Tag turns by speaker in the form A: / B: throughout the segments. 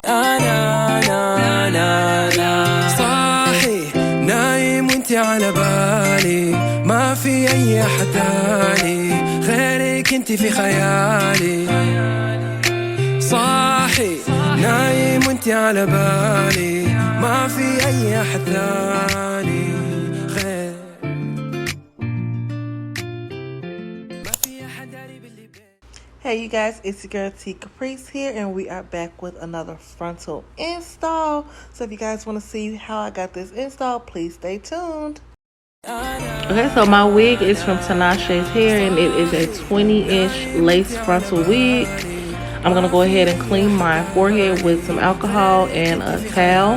A: أنا صاحي نايم وانتي على بالي، ما في أي أحد تاني غيرك انتي في خيالي. صاحي نايم وانتي على بالي، ما في أي أحد تاني غير، ما في أحد قريب اللي بين.
B: Hey you guys, it's your girl T Caprice here, and we are back with another frontal install. So if you guys want to see how I got this installed, please stay tuned. Okay, so my wig is from Tinashe's Hair, and it is a 20-inch lace frontal wig. I'm going to go ahead and clean my forehead with some alcohol and a towel.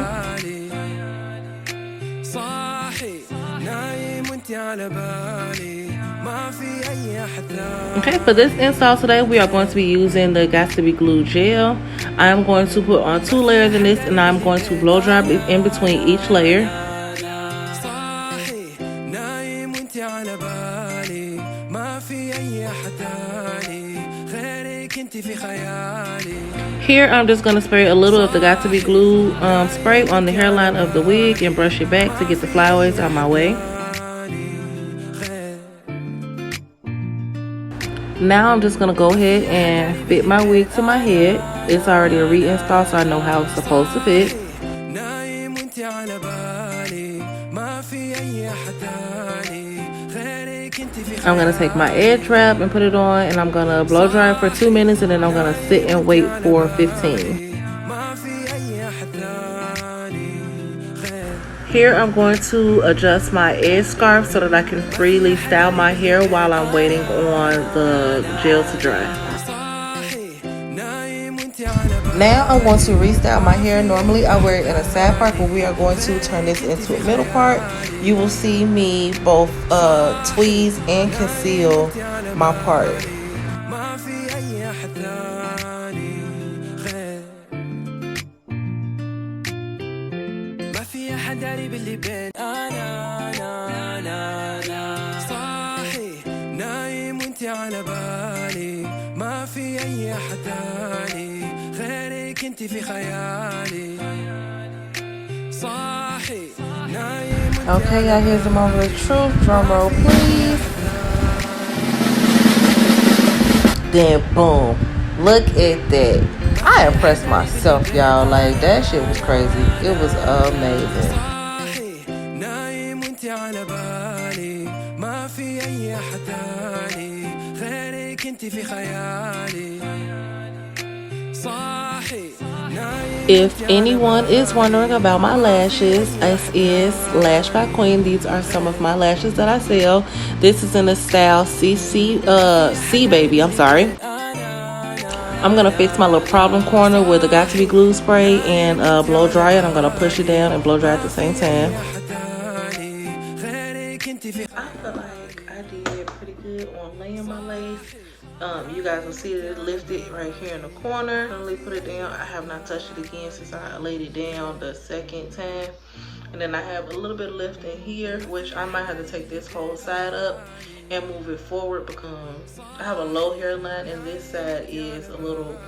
B: Okay, for this install today, we are going to be using the Got to Be Glue gel. I am going to put on 2 layers in this, and I'm going to blow dry in between each layer. Here, I'm just going to spray a little of the Got to Be Glue spray on the hairline of the wig and brush it back to get the flyaways out of my way. Now I'm just going to go ahead and fit my wig to my head. It's already a reinstall, so I know how it's supposed to fit. I'm going to take my edge wrap and put it on, and I'm going to blow dry it for 2 minutes, and then I'm going to sit and wait for 15. Here I'm going to adjust my edge scarf so that I can freely style my hair while I'm waiting on the gel to dry. Now I'm going to restyle my hair. Normally I wear it in a side part, but we are going to turn this into a middle part. You will see me both tweeze and conceal my part.
A: صاحي نايم وانتي على بالي، ما في أي أحد تاني غيرك انتي في خيالي. صاحي نايم.
B: Okay, y'all, here's the moment of truth. Drum roll, please. Then boom. Look at that. I impressed myself, y'all. Like, that shit was crazy. It was amazing. If anyone is wondering about my lashes, this is Lash by Queen. These are some of my lashes that I sell. This is in the style C baby. I'm sorry. I'm going to fix my little problem corner with the Got to Be Glue spray and blow dry it. I'm going to push it down and blow dry at the same time. I feel like I did pretty good on laying my lace. You guys will see that it lifted right here in the corner. Finally put it down. I have not touched it again since I laid it down the second time. And then I have a little bit of lift in here, which I might have to take this whole side up and move it forward because I have a low hairline and this side is a little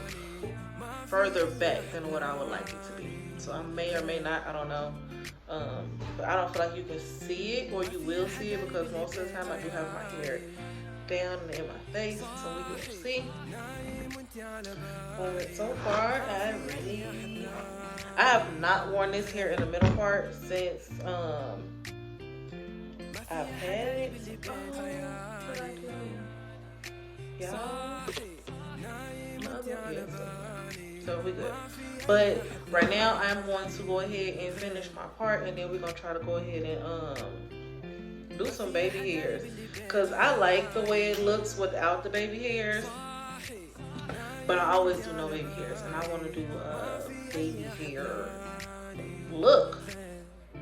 B: further back than what I would like it to be. So I may or may not, I don't know. But I don't feel like you can see it, or you will see it, because most of the time I do have my hair down in my face, so we can see. But so far, I have not worn this hair in the middle part since I've had it. So we good. But right now I'm going to go ahead and finish my part, and then we're gonna try to go ahead and do some baby hairs, because I like the way it looks without the baby hairs, but I always do no baby hairs, and I want to do a baby hair look.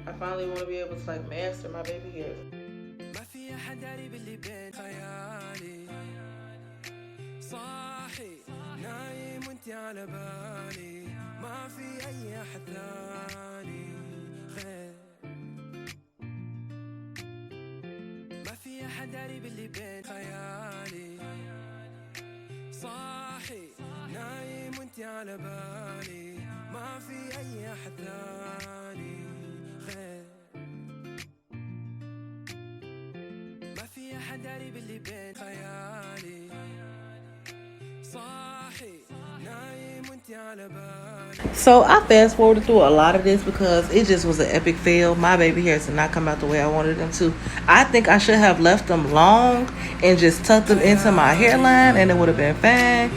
B: I finally want to be able to like master my baby hairs. داري باللي بين خيالي صاحي نايم وانتي على بالي
A: ما في أي أحد ثاني غير ما في أحد قريب اللي بين خيالي صاحي نايم وانتي على بالي.
B: So I fast forwarded through a lot of this because it just was an epic fail. My baby hairs did not come out the way I wanted them to. I think I should have left them long and just tucked them into my hairline and it would have been fine.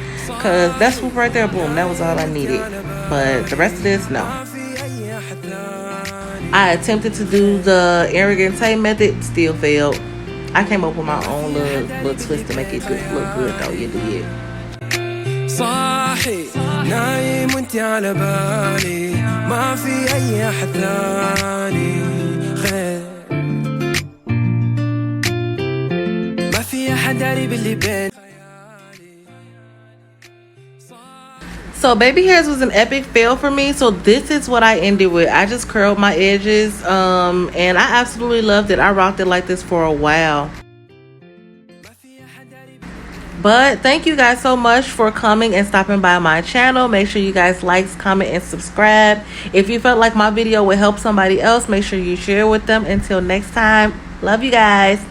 B: Cause that swoop right there, boom, that was all I needed. But the rest of this, no. I attempted to do the arrogant tape method, still failed. I came up with my own little twist to make it look good though, you did.
A: صاحي نايم وانتي على بالي ما في أي أحد ثاني غير ما في أحد قريب اللي بين.
B: So baby hairs was an epic fail for me. So this is what I ended with. I just curled my edges and I absolutely loved it. I rocked it like this for a while. But thank you guys so much for coming and stopping by my channel. Make sure you guys like, comment, and subscribe. If you felt like my video would help somebody else, make sure you share with them. Until next time, love you guys.